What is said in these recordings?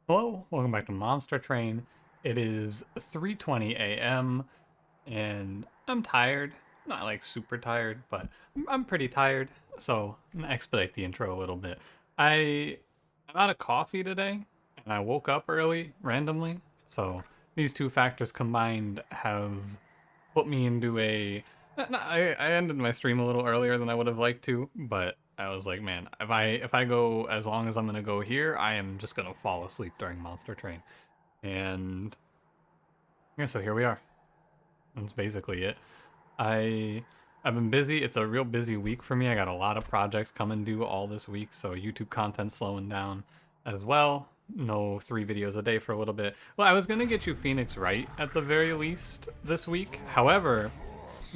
Hello, welcome back to Monster Train. It is 3:20 a.m. and I'm tired. Not like super tired, but I'm pretty tired. So I'm gonna expedite the intro a little bit. I'm out of coffee today, and I woke up early randomly. So these two factors combined have put me into a. I ended my stream a little earlier than I would have liked to, but I was like, man, if I go as long as I'm gonna go here, I am just gonna fall asleep during Monster Train. And yeah, so here we are. That's basically it. I I've been busy. It's a real busy week for me. I got a lot of projects coming due all this week, so YouTube content slowing down as well. No 3 videos a day for a little bit. Well, I was gonna get you Phoenix Wright at the very least this week. However,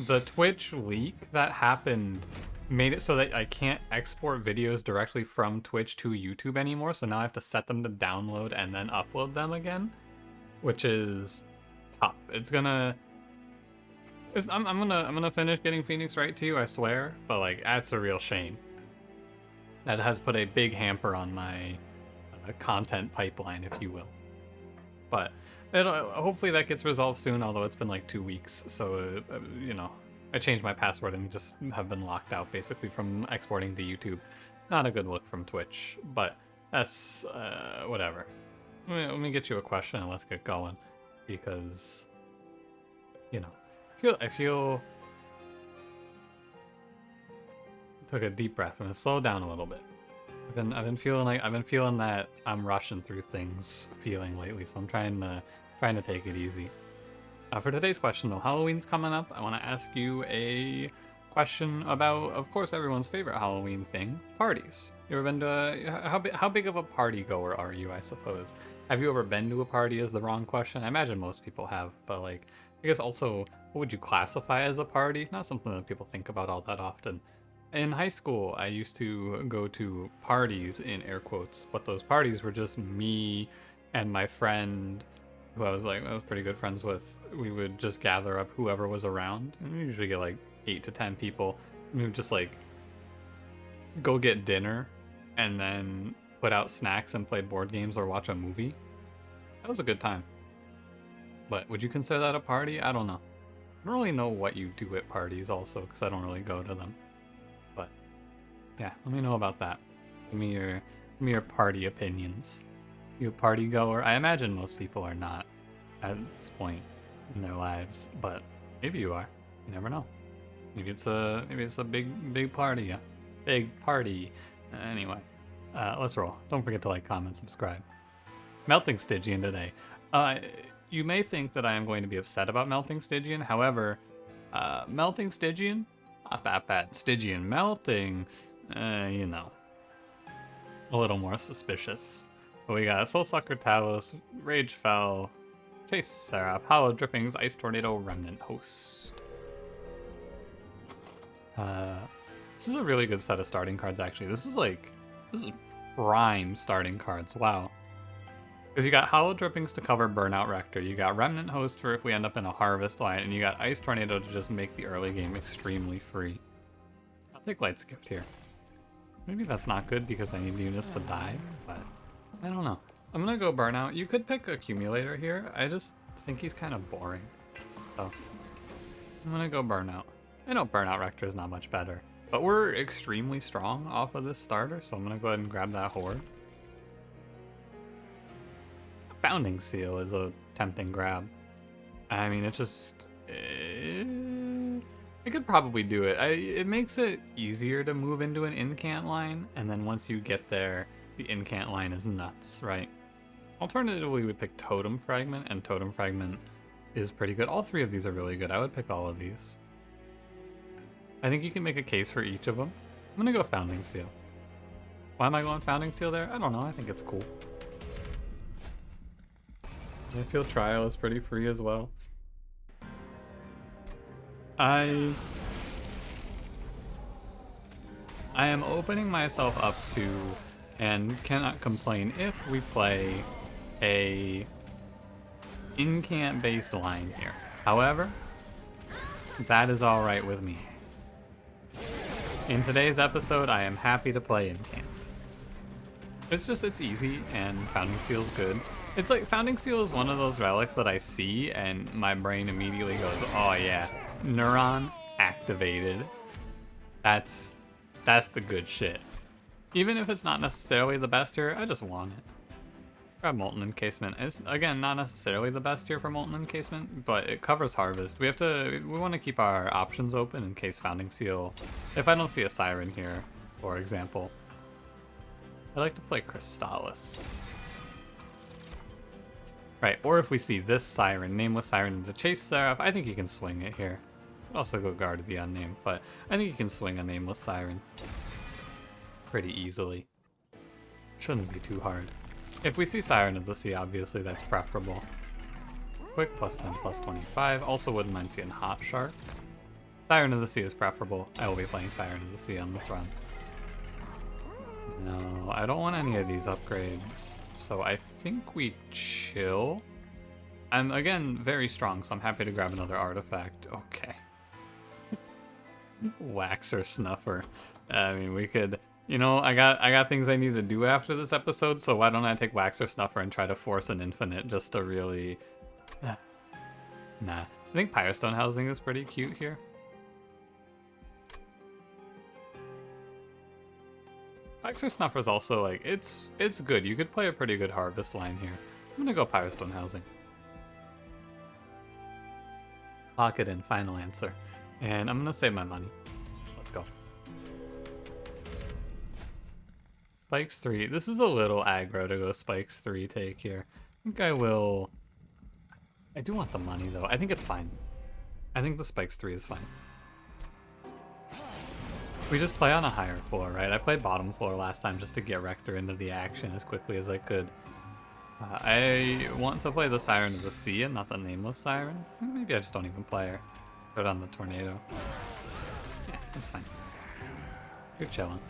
the Twitch leak that happened made it so that I can't export videos directly from Twitch to YouTube anymore. So now I have to set them to download and then upload them again, which is tough. I'm gonna finish getting Phoenix Wright to you, I swear. But like, that's a real shame. That has put a big hamper on my content pipeline, if you will. But hopefully that gets resolved soon, although it's been like 2 weeks. So, I changed my password and just have been locked out basically from exporting to YouTube. Not a good look from Twitch, but that's whatever. Let me get you a question and let's get going. Because, I feel. Took a deep breath. I'm gonna slow down a little bit. I've been feeling that I'm rushing through things feeling lately, so I'm trying to take it easy. For today's question though, Halloween's coming up. I want to ask you a question about, of course, everyone's favorite Halloween thing: parties. You ever been to how big of a party goer are you? I suppose. Have you ever been to a party? Is the wrong question. I imagine most people have, but like, I guess also, what would you classify as a party? Not something that people think about all that often. In high school, I used to go to parties, in air quotes, but those parties were just me and my friend, who I was pretty good friends with. We would just gather up whoever was around, and we usually get like 8 to 10 people, and we would just like go get dinner, and then put out snacks and play board games or watch a movie. That was a good time. But would you consider that a party? I don't know. I don't really know what you do at parties also, because I don't really go to them. But yeah, let me know about that. Give me your party opinions. You a party goer? I imagine most people are not at this point in their lives, but maybe you are. You never know. Maybe it's a big party. Yeah. Big party. Anyway, let's roll. Don't forget to like, comment, subscribe. Melting Stygian today. You may think that I am going to be upset about melting Stygian. However, melting Stygian, not that bad. Stygian melting, a little more suspicious. But we got Soul Sucker, Talos, Rage Fell, Chase Seraph, Hollow Drippings, Ice Tornado, Remnant Host. This is a really good set of starting cards, actually. This is prime starting cards. Wow. Because you got Hollow Drippings to cover Burnout Rector, you got Remnant Host for if we end up in a Harvest line, and you got Ice Tornado to just make the early game extremely free. I'll take Light's Gift here. Maybe that's not good because I need units to die, but I don't know. I'm gonna go Burnout. You could pick Accumulator here. I just think he's kind of boring. So I'm gonna go Burnout. I know Burnout Rector is not much better, but we're extremely strong off of this starter, so I'm gonna go ahead and grab that Horde. Founding Seal is a tempting grab. I mean, it just... I could probably do it. It makes it easier to move into an incant line, and then once you get there, the incant line is nuts, right? Alternatively, we would pick Totem Fragment, and Totem Fragment is pretty good. All 3 of these are really good. I would pick all of these. I think you can make a case for each of them. I'm gonna go Founding Seal. Why am I going Founding Seal there? I don't know. I think it's cool. I feel Trial is pretty free as well. I am opening myself up to, and cannot complain if we play a incant based line here. However, that is alright with me. In today's episode, I am happy to play incant. It's easy, and Founding Seal's good. It's like, Founding Seal is one of those relics that I see, and my brain immediately goes, oh yeah, Neuron activated. That's the good shit. Even if it's not necessarily the best here, I just want it. Grab Molten Encasement. It's, again, not necessarily the best here for Molten Encasement, but it covers Harvest. We want to keep our options open in case Founding Seal, if I don't see a Siren here, for example. I like to play Crystallis. Right, or if we see this Siren, Nameless Siren into Chase Seraph, I think you can swing it here. Could also go Guard the Unnamed, but I think you can swing a Nameless Siren pretty easily. Shouldn't be too hard. If we see Siren of the Sea, obviously that's preferable. Quick, +10, +25. Also wouldn't mind seeing Hot Shark. Siren of the Sea is preferable. I will be playing Siren of the Sea on this run. No, I don't want any of these upgrades, so I think we chill. I'm, again, very strong, so I'm happy to grab another artifact. Okay. Waxer Snuffer. I mean, we could... You know, I got things I need to do after this episode, so why don't I take Waxer Snuffer and try to force an infinite just to really... Nah. I think Pyrostone Housing is pretty cute here. Waxer Snuffer is also, like, it's good. You could play a pretty good Harvest line here. I'm gonna go Pyrostone Housing. Pocket in, final answer. And I'm gonna save my money. Let's go. Spikes 3. This is a little aggro to go Spikes 3 take here. I think I will... I do want the money, though. I think it's fine. I think the Spikes 3 is fine. We just play on a higher floor, right? I played bottom floor last time just to get Rector into the action as quickly as I could. I want to play the Siren of the Sea and not the Nameless Siren. Maybe I just don't even play her. Put on the Tornado. Yeah, that's fine. You're chilling.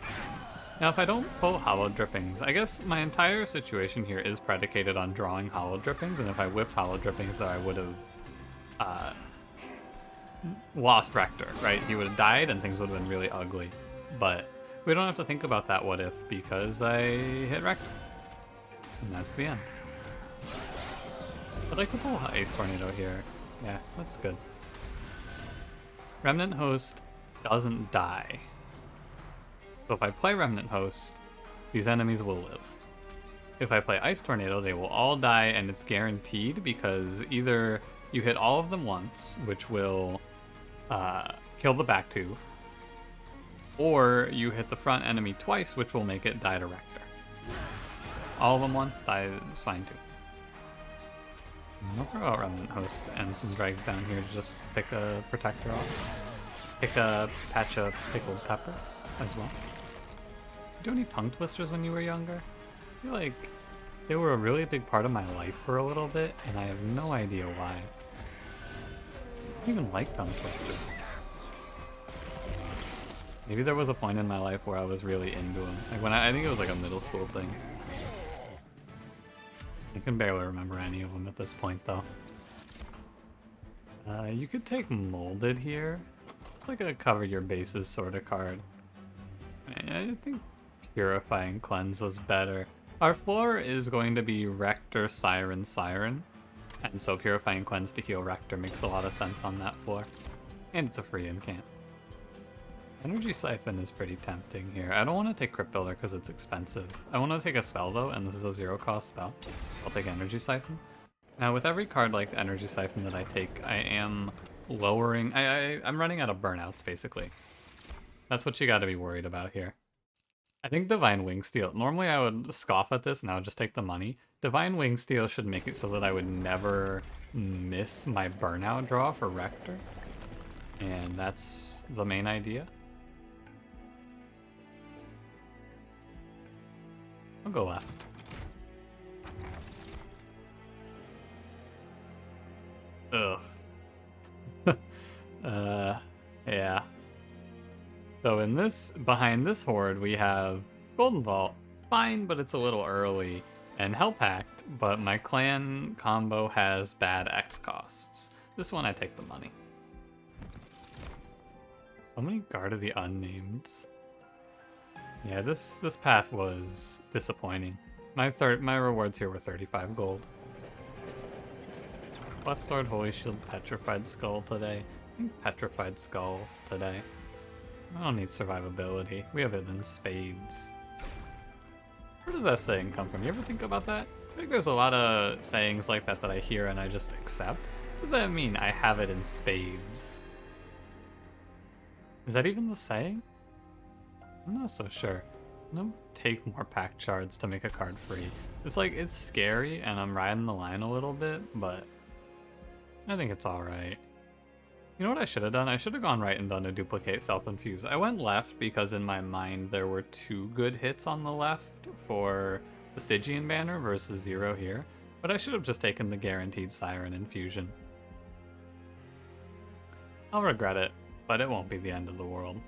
Now, if I don't pull Hollow Drippings, I guess my entire situation here is predicated on drawing Hollow Drippings, and if I whiffed Hollow Drippings, then I would have lost Rector, right? He would have died, and things would have been really ugly. But we don't have to think about that what if, because I hit Rector. And that's the end. I'd like to pull Ace Tornado here. Yeah, that's good. Remnant Host doesn't die. So if I play Remnant Host, these enemies will live. If I play Ice Tornado, they will all die, and it's guaranteed because either you hit all of them once, which will kill the back two, or you hit the front enemy twice, which will make it die to Rector. All of them once, die is fine too. And I'll throw out Remnant Host and some Dregs down here to just pick a Protector off. Pick a patch of Pickled Peppers as well. Did you do any tongue twisters when you were younger? I feel like they were a really big part of my life for a little bit, and I have no idea why. I don't even like tongue twisters. Maybe there was a point in my life where I was really into them. Like when I think it was like a middle school thing. I can barely remember any of them at this point, though. You could take Molded here. It's like a cover your bases sort of card. I think Purifying Cleanse was better. Our floor is going to be Rector, Siren, Siren. And so Purifying Cleanse to heal Rector makes a lot of sense on that floor. And it's a free incant. Energy Siphon is pretty tempting here. I don't want to take Crypt Builder because it's expensive. I want to take a spell though, and this is a 0-cost spell. I'll take Energy Siphon. Now with every card like the Energy Siphon that I take, I am lowering... I'm running out of burnouts basically. That's what you got to be worried about here. I think Divine Wingsteel. Normally I would scoff at this and I would just take the money. Divine Wingsteel should make it so that I would never miss my burnout draw for Rector. And that's the main idea. I'll go left. Ugh. Yeah. So in this, behind this horde, we have Golden Vault. Fine, but it's a little early. And Hell Pact, but my clan combo has bad X costs. This one I take the money. So many Guard of the Unnameds. Yeah, this path was disappointing. My rewards here were 35 gold. Blessed Sword, Holy Shield, Petrified Skull today. I think Petrified Skull today. I don't need survivability. We have it in spades. Where does that saying come from? You ever think about that? I think there's a lot of sayings like that that I hear and I just accept. What does that mean, I have it in spades? Is that even the saying? I'm not so sure. I'm gonna take more pack shards to make a card free. It's like, it's scary and I'm riding the line a little bit, but I think it's alright. You know what I should have done? I should have gone right and done a duplicate self-infuse. I went left because in my mind there were 2 good hits on the left for the Stygian banner versus 0 here, but I should have just taken the guaranteed Siren infusion. I'll regret it, but it won't be the end of the world.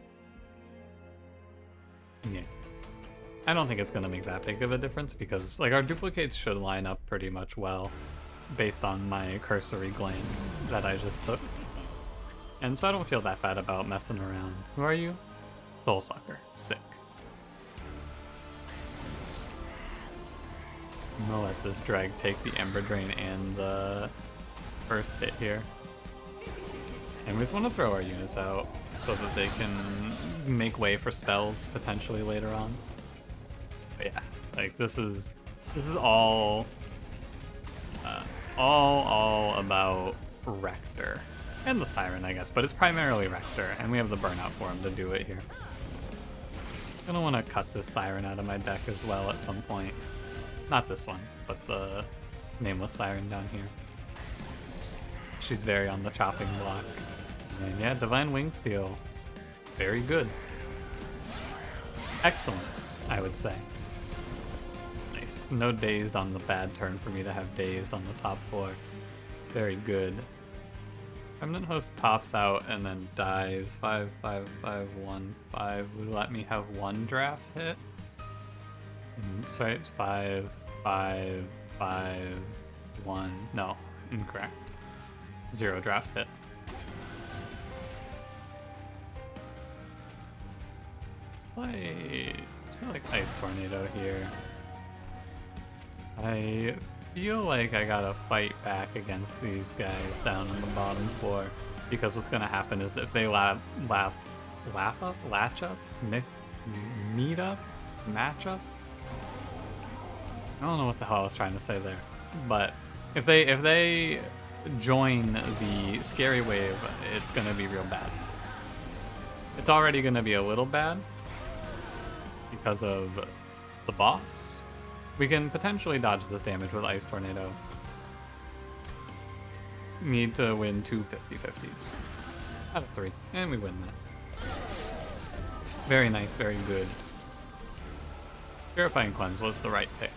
Yeah. I don't think it's going to make that big of a difference because like our duplicates should line up pretty much well based on my cursory glance that I just took. And so I don't feel that bad about messing around. Who are you? Soul Sucker. Sick. I'm gonna let this drag take the Ember Drain and the first hit here. And we just want to throw our units out so that they can make way for spells potentially later on. But yeah, like this is all about Rector. And the Siren, I guess, but it's primarily Rector, and we have the Burnout for him to do it here. I'm gonna want to cut this Siren out of my deck as well at some point. Not this one, but the Nameless Siren down here. She's very on the chopping block. And yeah, Divine Wingsteel. Very good. Excellent, I would say. Nice. No Dazed on the bad turn for me to have Dazed on the top 4. Very good. Remnant Host pops out and then dies. 5, 5, 5, 1, 5 would let me have 1 draft hit. Sorry, it's 5, 5, 5, 1. No, incorrect. 0 drafts hit. Let's play like Ice Tornado here. I feel like I gotta fight back against these guys down on the bottom floor because what's gonna happen is if they latch up, meet up, match up. I don't know what the hell I was trying to say there, but if they join the scary wave, it's gonna be real bad. It's already gonna be a little bad because of the boss. We can potentially dodge this damage with Ice Tornado. Need to win 2 50-50s. Out of 3. And we win that. Very nice, very good. Purifying Cleanse was the right pick.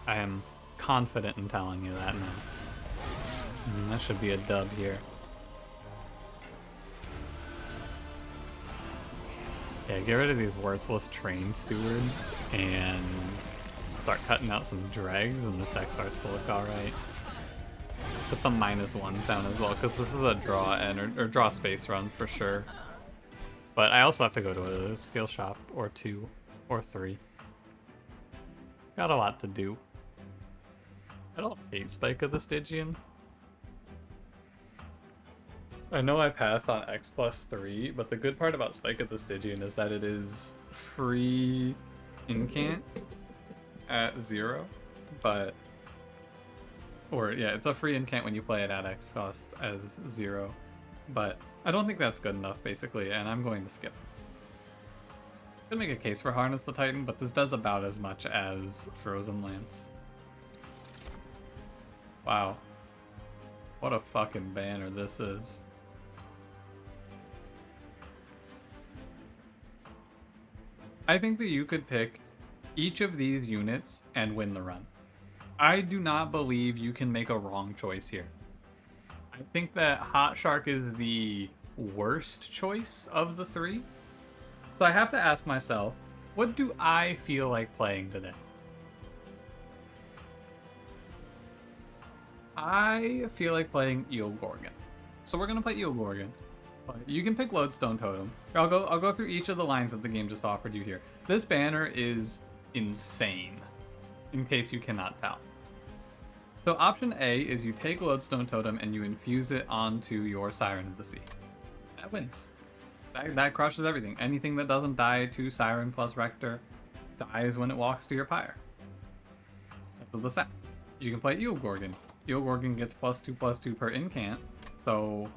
I am confident in telling you that now. That should be a dub here. Yeah, get rid of these worthless Train Stewards and start cutting out some dregs and this deck starts to look alright. Put some -1s down as well because this is a draw or draw space run for sure. But I also have to go to a steel shop or 2 or 3. Got a lot to do. I don't hate Spike of the Stygian. I know I passed on X+3, but the good part about Spike of the Stygian is that it is free incant at 0, it's a free incant when you play it at X cost as 0, but I don't think that's good enough basically, and I'm going to skip. Could make a case for Harness the Titan, but this does about as much as Frozen Lance. Wow. What a fucking banner this is. I think that you could pick each of these units and win the run. I do not believe you can make a wrong choice here. I think that Hot Shark is the worst choice of the 3. So I have to ask myself, what do I feel like playing today? I feel like playing Eel Gorgon. So we're going to play Eel Gorgon. But you can pick Lodestone Totem. I'll go through each of the lines that the game just offered you here. This banner is insane, in case you cannot tell. So option A is you take Lodestone Totem and you infuse it onto your Siren of the Sea. That wins. That crushes everything. Anything that doesn't die to Siren plus Rector dies when it walks to your pyre. That's the set. You can play Eel Gorgon. Eel Gorgon gets +2/+2 per incant, so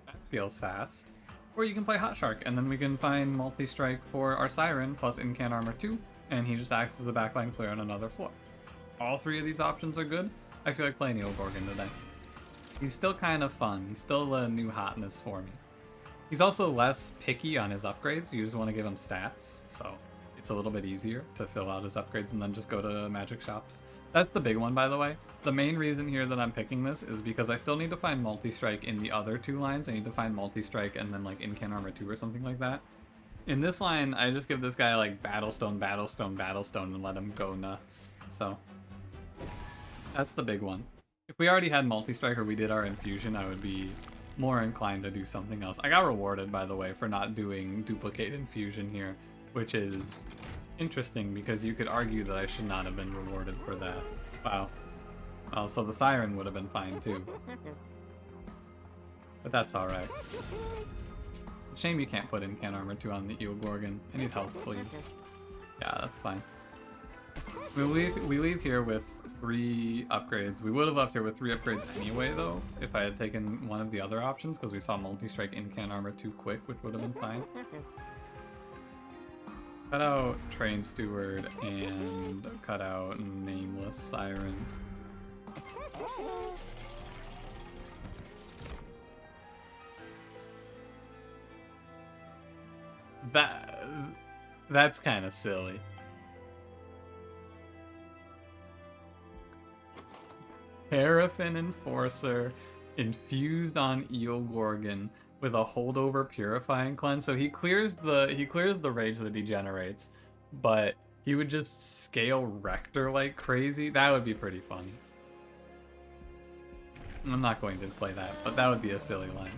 that scales fast. Or you can play Hot Shark, and then we can find multi-strike for our Siren plus incant armor 2, and he just acts as a backline clear on another floor. All three of these options are good. I feel like playing Eel Gorgon today. He's still kind of fun. He's still a new hotness for me. He's also less picky on his upgrades. You just want to give him stats, so it's a little bit easier to fill out his upgrades and then just go to magic shops. That's the big one, by the way. The main reason here that I'm picking this is because I still need to find multi-strike in the other two lines. I need to find multi-strike and then like incant armor 2 or something like that. In this line, I just give this guy like Battlestone, Battlestone, Battlestone and let him go nuts. So that's the big one. If we already had multi-strike or we did our infusion, I would be more inclined to do something else. I got rewarded, by the way, for not doing duplicate infusion here, which is interesting because you could argue that I should not have been rewarded for that. Wow. Well, so the Siren would have been fine too. But that's alright. It's a shame you can't put incant armor 2 on the Eel Gorgon. I need health, please. Yeah, that's fine. We leave here with 3 upgrades. We would have left here with 3 upgrades anyway, though, if I had taken one of the other options, because we saw multi-strike incant armor 2 quick, which would have been fine. Cut out Train Steward and cut out Nameless Siren. That's kind of silly. Paraffin Enforcer infused on Eel Gorgon with a holdover Purifying Cleanse. So he clears the rage that he generates, but he would just scale Rector like crazy. That would be pretty fun. I'm not going to play that, but that would be a silly line.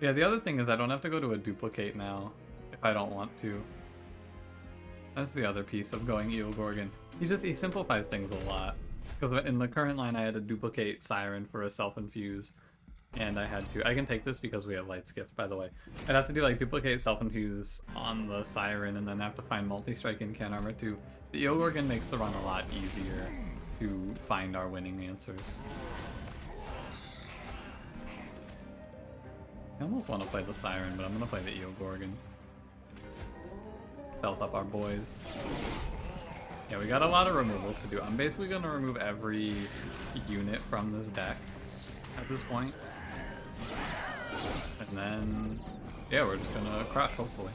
Yeah, the other thing is I don't have to go to a duplicate now if I don't want to. That's the other piece of going Eel Gorgon. He simplifies things a lot. Because in the current line I had to duplicate Siren for a self-infuse. And I can take this because we have Light Skiff, by the way. I'd have to do like duplicate self-infuse on the Siren and then have to find multi-strike incant armor 2. The Eel Gorgon makes the run a lot easier to find our winning answers. I almost want to play the Siren, but I'm going to play the Eel Gorgon. Stealth up our boys. Yeah, we got a lot of removals to do. I'm basically going to remove every unit from this deck at this point. And then, yeah, we're just going to crush, hopefully.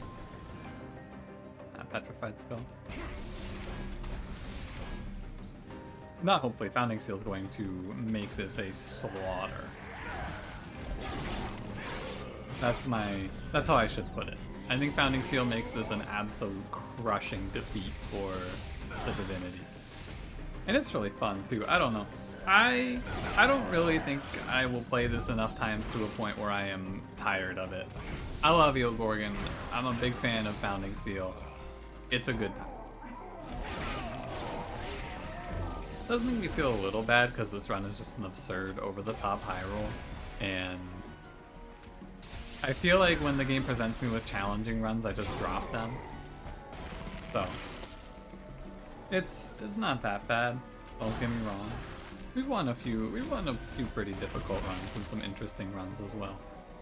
Petrified Skull. Not hopefully, Founding Seal is going to make this a slaughter. That's how I should put it. I think Founding Seal makes this an absolute crushing defeat for the Divinity. And it's really fun too. I don't know. I don't really think I will play this enough times to a point where I am tired of it. I love Eel Gorgon. I'm a big fan of Founding Seal. It's a good time. It does make me feel a little bad because this run is just an absurd over-the-top high roll, and I feel like when the game presents me with challenging runs, I just drop them. So it's not that bad. Don't get me wrong. We've won a few pretty difficult runs and some interesting runs as well.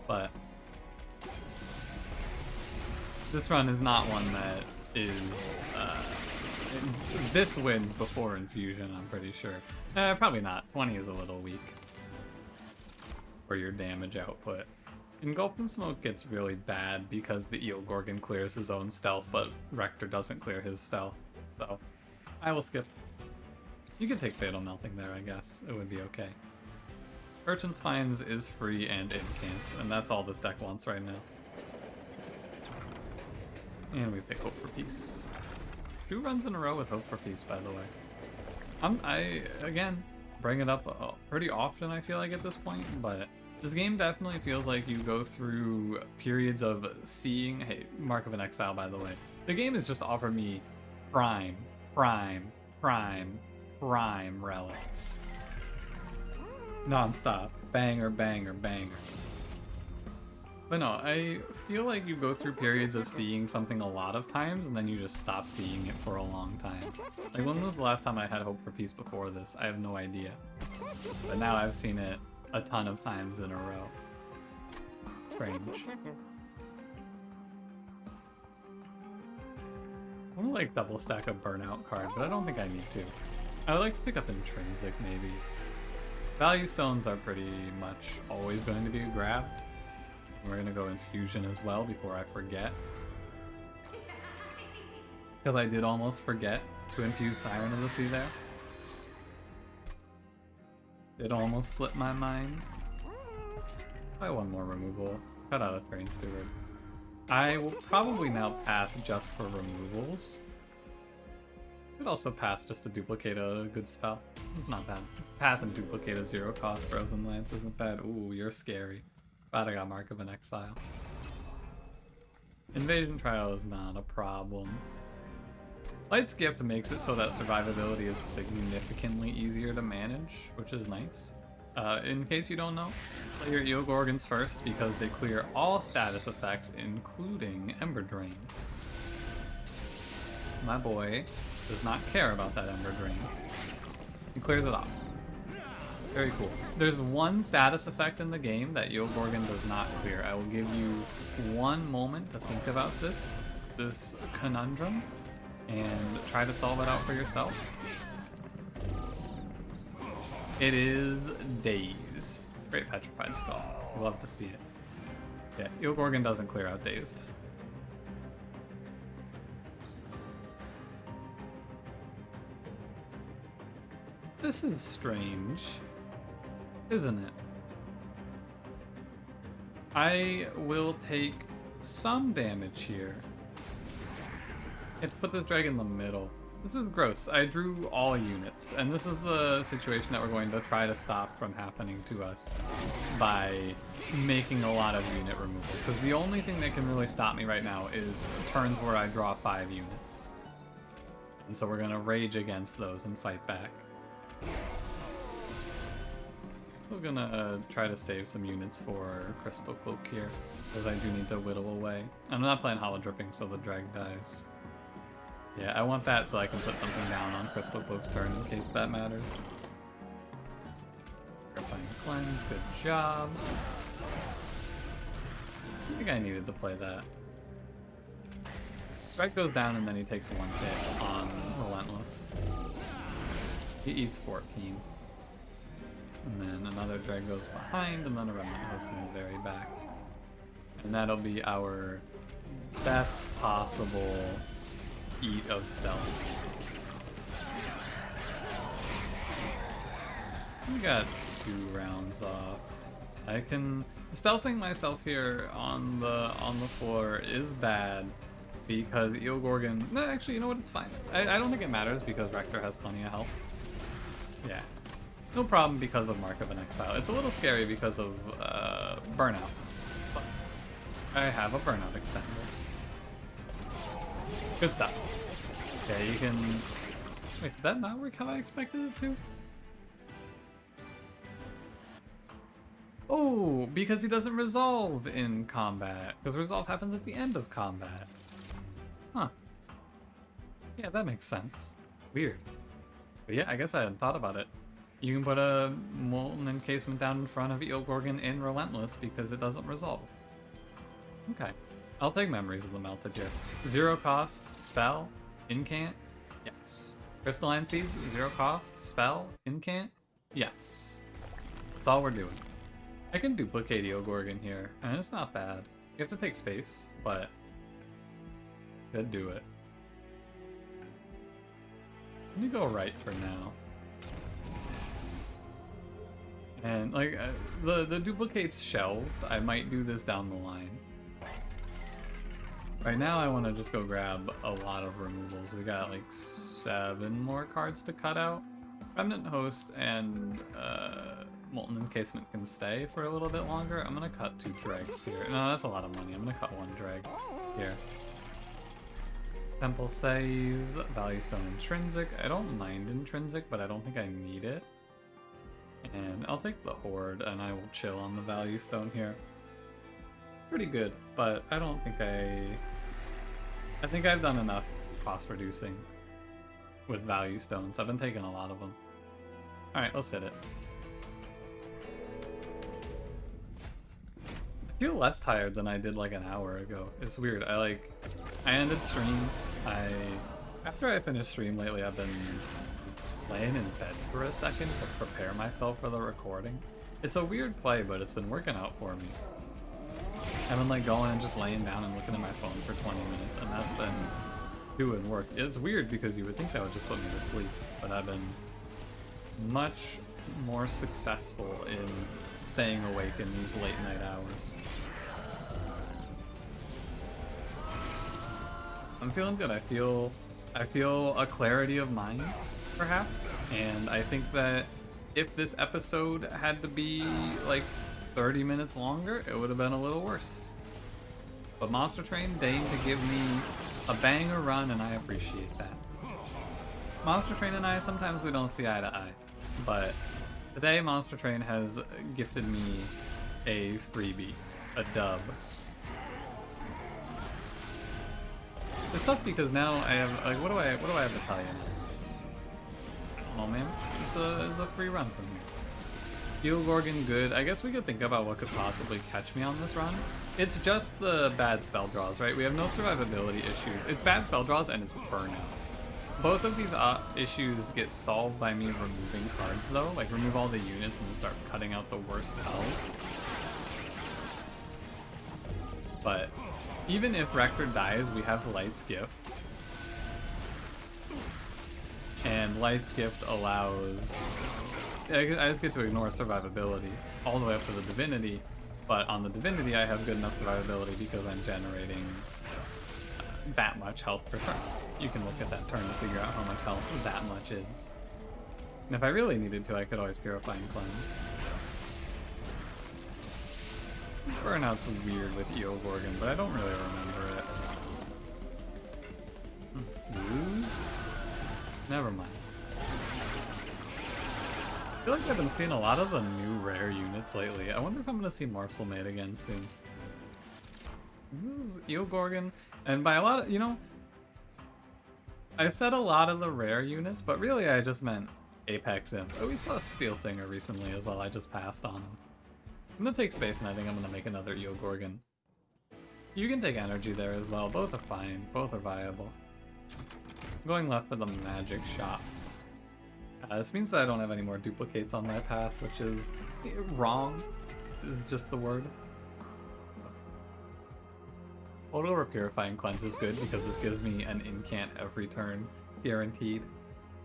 But this run is not one that is this wins before infusion, I'm pretty sure. Probably not. 20 is a little weak for your damage output. Engulfed in Smoke gets really bad because the Eel Gorgon clears his own stealth, but Rector doesn't clear his stealth. So I will skip. You can take Fatal Melting there, I guess. It would be okay. Urchin Spines is free and incants, and that's all this deck wants right now. And we pick Hope for Peace. 2 runs in a row with Hope for Peace, by the way. I again, bring it up pretty often, I feel like, at this point, but This game definitely feels like you go through periods of seeing... Hey, Mark of an Exile, by the way. The game has just offered me prime, prime, prime, prime relics. Non-stop. Banger, banger, banger. But no, I feel like you go through periods of seeing something a lot of times, and then you just stop seeing it for a long time. Like, when was the last time I had Hope for Peace before this? I have no idea. But now I've seen it a ton of times in a row. Strange. I want to like double stack a burnout card, but I don't think I need to. I would like to pick up intrinsic maybe. Value stones are pretty much always going to be grabbed. We're gonna go infusion as well before I forget. Because I did almost forget to infuse Siren of the Sea there. It almost slipped my mind. Probably one more removal. Cut out a Train Steward. I will probably now path just for removals. Could also path just to duplicate a good spell. It's not bad. Path and duplicate a 0 cost Frozen Lance isn't bad. Ooh, you're scary. But I got Mark of an Exile. Invasion Trial is not a problem. Light's Gift makes it so that survivability is significantly easier to manage, which is nice. In case you don't know, play your Eel Gorgons first because they clear all status effects, including Ember Drain. My boy does not care about that Ember Drain. He clears it off. Very cool. There's one status effect in the game that Eel Gorgon does not clear. I will give you one moment to think about this conundrum and try to solve it out for yourself. It is Dazed. Great Petrified Skull. Love to see it. Yeah, Eel Gorgon doesn't clear out Dazed. This is strange, isn't it? I will take some damage here. I have to put this dragon in the middle. This is gross. I drew all units, and this is the situation that we're going to try to stop from happening to us by making a lot of unit removal. Because the only thing that can really stop me right now is turns where I draw 5 units. And so we're going to rage against those and fight back. We're gonna try to save some units for Crystal Cloak here, because I do need to whittle away. I'm not playing Hollow Dripping, so the drag dies. Yeah, I want that so I can put something down on Crystal Cloak's turn in case that matters. Purifying Cleanse, good job. I think I needed to play that. Drag goes down and then he takes 1 hit on Relentless. He eats 14. And then another drag goes behind, and then a Remnant Host in the very back. And that'll be our best possible eat of stealth. We got 2 rounds off. I can... Stealthing myself here on the floor is bad because Eel Gorgon... No, actually, you know what? It's fine. I don't think it matters because Rector has plenty of health. Yeah. No problem because of Mark of an Exile. It's a little scary because of Burnout. But I have a Burnout extender. Good stuff. Okay, you can... Wait, did that not work how I expected it to? Oh, because he doesn't resolve in combat. Because resolve happens at the end of combat. Huh. Yeah, that makes sense. Weird. But yeah, I guess I hadn't thought about it. You can put a Molten Encasement down in front of Eel Gorgon in Relentless because it doesn't resolve. Okay. I'll take Memories of the Melted Gift. 0 cost, spell, incant, yes. Crystalline Seeds, 0 cost, spell, incant, yes. That's all we're doing. I can duplicate Eel Gorgon here, and it's not bad. You have to take space, but could do it. Let me go right for now. And like the duplicate's shelved. I might do this down the line. Right now I want to just go grab a lot of removals. We got like 7 more cards to cut out. Remnant Host and Molten Encasement can stay for a little bit longer, I'm gonna cut 2 dregs here. No, that's a lot of money. I'm gonna cut 1 dreg here. Temple saves, Value Stone Intrinsic. I don't mind Intrinsic, but I don't think I need it. And I'll take the Horde, and I will chill on the Value Stone here. Pretty good, but I don't think I think I've done enough cost reducing with Value Stones. I've been taking a lot of them. Alright, let's hit it. I feel less tired than I did like an hour ago. It's weird. I ended stream. After I finished stream lately, I've been laying in bed for a second to prepare myself for the recording. It's a weird play, but it's been working out for me. I've been like going and just laying down and looking at my phone for 20 minutes, and that's been doing work. It's weird because you would think that would just put me to sleep, but I've been much more successful in staying awake in these late night hours. I'm feeling good. I feel a clarity of mind, perhaps, and I think that if this episode had to be like 30 minutes longer, it would have been a little worse. But Monster Train deigned to give me a banger run, and I appreciate that. Monster Train and I, sometimes we don't see eye to eye, but today Monster Train has gifted me a freebie, a dub. It's tough because now I have, like, what do I have to tell you now? Oh man, it's a free run from here. Heal Gorgon good. I guess we could think about what could possibly catch me on this run. It's just the bad spell draws, right? We have no survivability issues. It's bad spell draws and it's burnout. Both of these issues get solved by me removing cards though. Like remove all the units and then start cutting out the worst spells. But even if Rector dies, we have Light's Gift. And Light's Gift allows... I just get to ignore survivability all the way up to the Divinity, but on the Divinity I have good enough survivability because I'm generating that much health per turn. You can look at that turn to figure out how much health that much is. And if I really needed to, I could always Purify and Cleanse. Burnout's weird with EO Gorgon, but I don't really remember it. Lose? Never mind. I feel like I've been seeing a lot of the new rare units lately. I wonder if I'm going to see Morsel made again soon. This is EO Gorgon, and by a lot of, you know, I said a lot of the rare units, but really I just meant Apex Imp. Oh, we saw Steel Singer recently as well. I just passed on him. I'm gonna take space, and I think I'm gonna make another EO Gorgon. You can take energy there as well. Both are fine. Both are viable. I'm going left for the magic shot. This means that I don't have any more duplicates on my path, which is wrong. Is just the word. Hold over Purifying Cleanse is good because this gives me an incant every turn, guaranteed.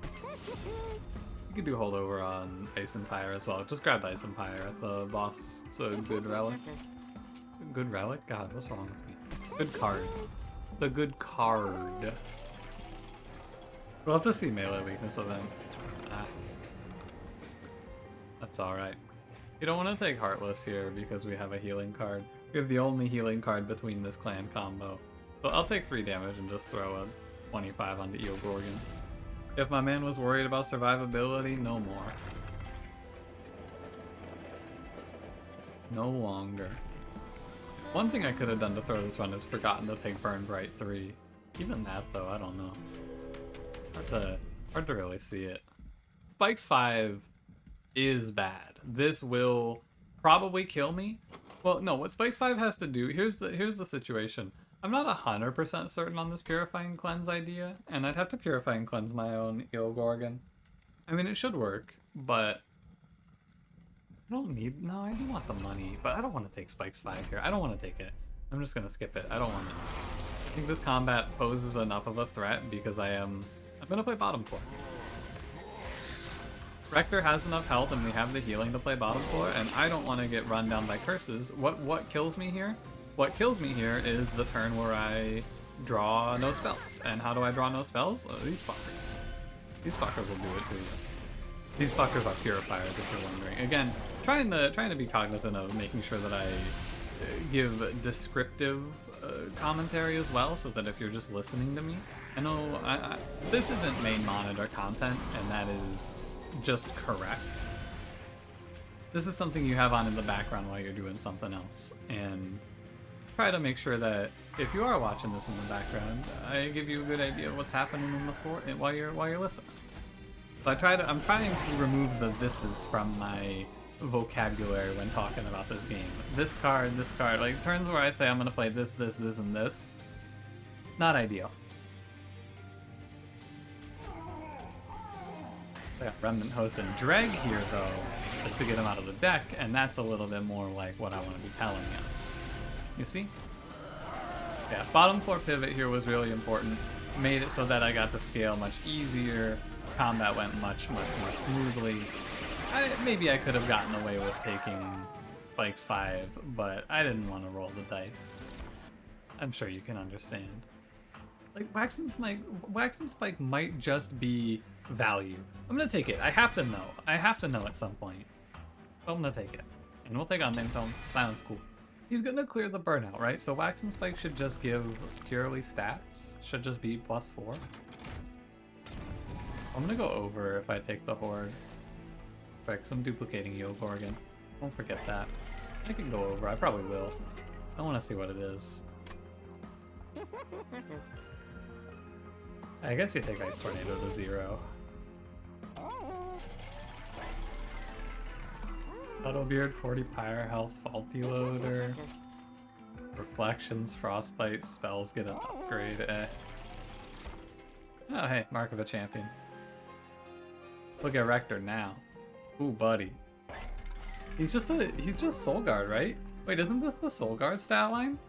You could do holdover on Ice Empire as well. Just grab Ice Empire at the boss. It's a good relic. Good relic? God, what's wrong with me? Good card. The good card. We'll have to see melee weakness event. That's alright. You don't want to take Heartless here because we have a healing card. We have the only healing card between this clan combo. So I'll take 3 damage and just throw a 25 onto EO Gorgon. If my man was worried about survivability, no more. No longer. One thing I could have done to throw this run is forgotten to take Burn Bright 3. Even that though, I don't know. Hard to really see it. Spikes 5 is bad. This will probably kill me. Well, no, what Spikes 5 has to do, here's the situation. I'm not 100% certain on this Purifying Cleanse idea, and I'd have to Purify and Cleanse my own EO Gorgon. I mean, it should work, but I don't need, no, I do want the money, but I don't want to take Spikes 5 here. I don't want to take it. I'm just going to skip it. I don't want it. I think this combat poses enough of a threat because I'm going to play bottom floor. Rector has enough health and we have the healing to play bottom floor, and I don't want to get run down by curses. What kills me here? What kills me here is the turn where I draw no spells. And how do I draw no spells? These fuckers. These fuckers will do it to you. These fuckers are purifiers, if you're wondering. Again, trying to be cognizant of making sure that I give descriptive commentary as well, so that if you're just listening to me, I know this isn't main monitor content, and that is just correct. This is something you have on in the background while you're doing something else, and try to make sure that if you are watching this in the background, I give you a good idea of what's happening in the while you're listening. So I'm trying to remove the thises from my vocabulary when talking about this game. This card, like turns where I say I'm gonna play this, and this. Not ideal. I got Remnant Host and Dreg here though, just to get him out of the deck, and that's a little bit more like what I want to be telling you. You see? Yeah, bottom floor pivot here was really important. Made it so that I got to scale much easier. Combat went much more smoothly. Maybe I could have gotten away with taking Spikes 5, but I didn't want to roll the dice. I'm sure you can understand. Like, Wax and Spike might just be value. I'm gonna take it. I have to know. I have to know at some point. So I'm gonna take it. And we'll take on Name Tone. Silence, cool. He's gonna clear the burnout, right? So Wax and Spike should just give purely stats. Should just be +4. I'm gonna go over if I take the Horde. Right, because I'm duplicating Yogorgon. Don't forget that. I can go over. I probably will. I want to see what it is. I guess you take Ice Tornado to 0. Huddlebeard, 40 Pyre Health, Faulty Loader. Reflections, Frostbite, spells get an upgrade. Oh hey, Mark of a Champion. Look at Rector now. Ooh, buddy. He's just Soul Guard, right? Wait, isn't this the Soul Guard stat line?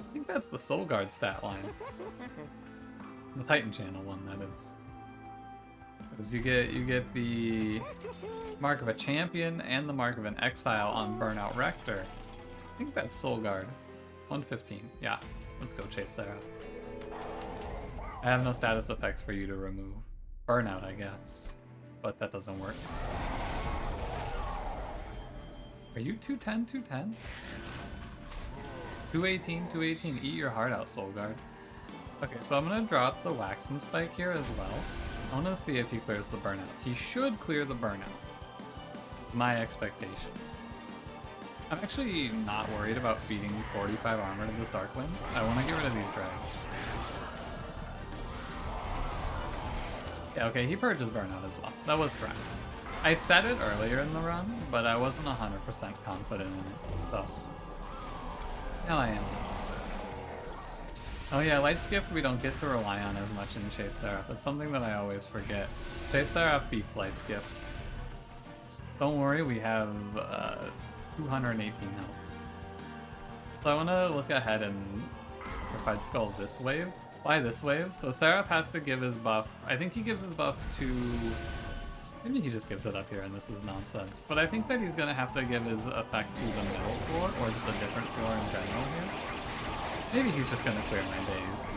I think that's the Soul Guard stat line. The Titan Channel one, that is. Because you get the Mark of a Champion and the Mark of an Exile on Burnout Rector. I think that's Soul Guard. 115. Yeah, let's go chase Sarah. I have no status effects for you to remove. Burnout, I guess. But that doesn't work. Are you 210, 210? 218, 218. Eat your heart out, Soul Guard. Okay, so I'm gonna drop the Wax and Spike here as well. I wanna see if he clears the burnout. He should clear the burnout. It's my expectation. I'm actually not worried about feeding 45 armor to this Dark Winds. I wanna get rid of these drags. Yeah, okay, he purges burnout as well. That was correct. I said it earlier in the run, but I wasn't 100% confident in it, so now I am. Oh yeah, Light's Gift we don't get to rely on as much in Chase Seraph. That's something that I always forget. Chase Seraph beats Light's Gift. Don't worry, we have 218 health. So I want to look ahead and if I'd skull this wave. Why this wave? So Seraph has to give his buff. I think he gives his buff to... Maybe he just gives it up here and this is nonsense. But I think that he's going to have to give his effect to the middle floor or just a different floor in general here. Maybe he's just going to clear my days.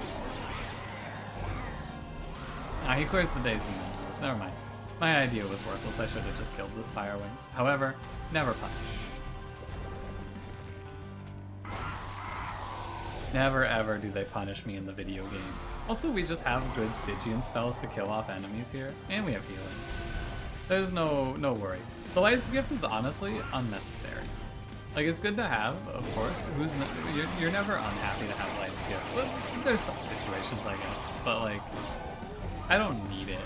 Ah, he clears the days and then moves. Never mind. My idea was worthless. I should have just killed this Fire Wings. However, never punish. Never ever do they punish me in the video game. Also, we just have good Stygian spells to kill off enemies here, and we have healing. There's no worry. The Light's Gift is honestly unnecessary. Like, it's good to have, of course. You're never unhappy to have Light's Gift. But there's some situations, I guess. But like, I don't need it.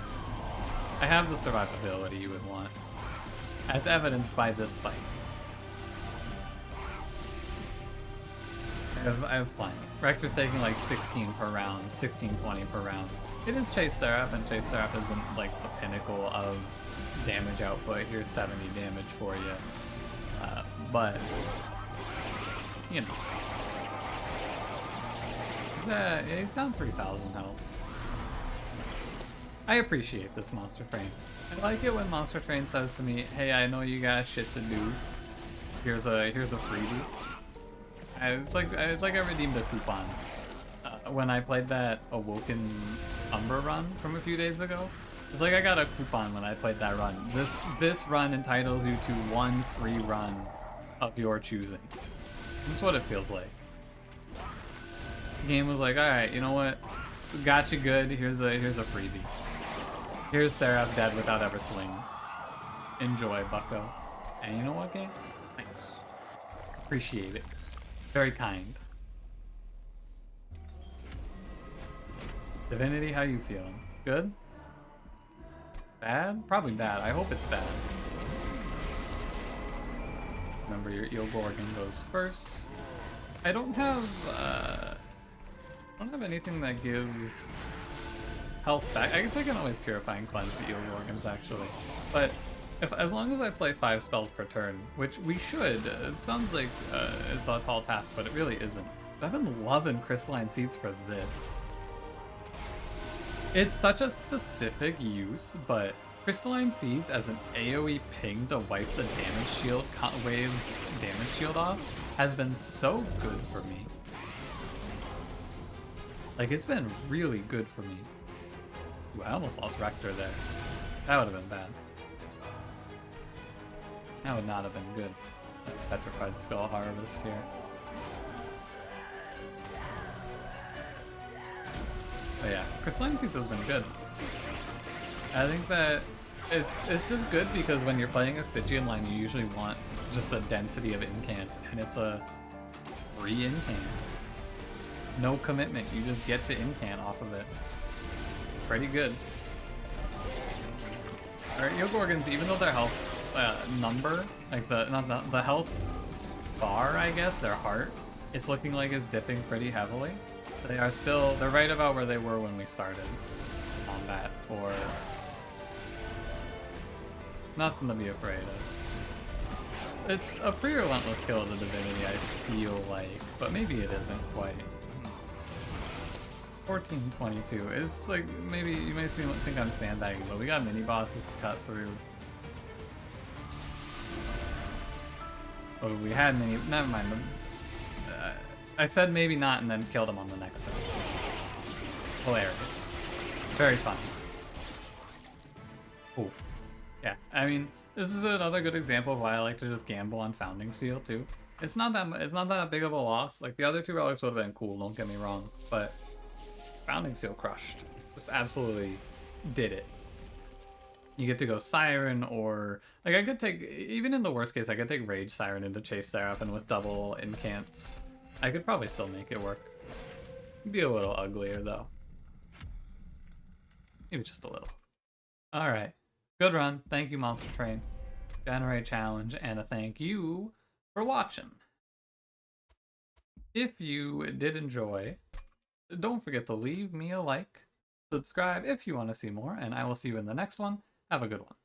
I have the survivability you would want, as evidenced by this fight. I have plenty. Rector's taking like 16 per round, 16-20 per round. It is Chase Seraph, and Chase Seraph isn't like the pinnacle of damage output. Here's 70 damage for you. But, you know. He's down 3,000 health. I appreciate this Monster Train. I like it when Monster Train says to me, hey, I know you got shit to do. Here's a freebie. It's like I redeemed a coupon. When I played that Awoken Umbra run from a few days ago, It's like I got a coupon when I played that run. This run entitles you to one free run of your choosing. That's what it feels like. The game was like, alright, you know what? Got you good, here's a freebie. Here's Seraph dead without ever sling. Enjoy, bucko. And you know what, game? Thanks. Appreciate it. Very kind. Divinity, how you feeling? Good? Bad? Probably bad. I hope it's bad. Remember, your Eel Gorgon goes first. I don't have anything that gives health back. I guess I can always purify and cleanse the Eel Gorgons actually, but as long as I play 5 spells per turn, which we should. It sounds like it's a tall task, but it really isn't. But I've been loving Crystalline Seeds for this. It's such a specific use, but Crystalline Seeds as an AoE ping to wipe the damage shield wave's damage shield off has been so good for me. Like, it's been really good for me. Ooh, I almost lost Rector there. That would have been bad. That would not have been good. Petrified Skull Harvest here. But yeah, Crystalline Seeds has been good. I think that it's just good because when you're playing a Stygian line, you usually want just a density of incants, and it's a free incant. No commitment, you just get to incant off of it. Pretty good. Alright, Eel Gorgons, even though their health number, like the health bar, I guess, their heart, it's looking like it's dipping pretty heavily. They're right about where they were when we started combat, or nothing to be afraid of. It's a pretty relentless kill of the Divinity, I feel like, but maybe it isn't quite. 1422. It's like, maybe you may think I'm sandbagging, but we got mini bosses to cut through. Oh, we had mini. Never mind. I said maybe not, and then killed him on the next one. Hilarious. Very fun. Cool. Yeah, I mean, this is another good example of why I like to just gamble on Founding Seal too. It's not that big of a loss. Like, the other 2 relics would have been cool, don't get me wrong, but Founding Seal crushed. Just absolutely did it. You get to go Siren, or like, I could take, even in the worst case, I could take Rage Siren into Chase Seraph, and with double incants, I could probably still make it work. Be a little uglier though. Maybe just a little. Alright. Good run. Thank you, Monster Train. Generate challenge, and a thank you for watching. If you did enjoy, don't forget to leave me a like, subscribe if you want to see more, and I will see you in the next one. Have a good one.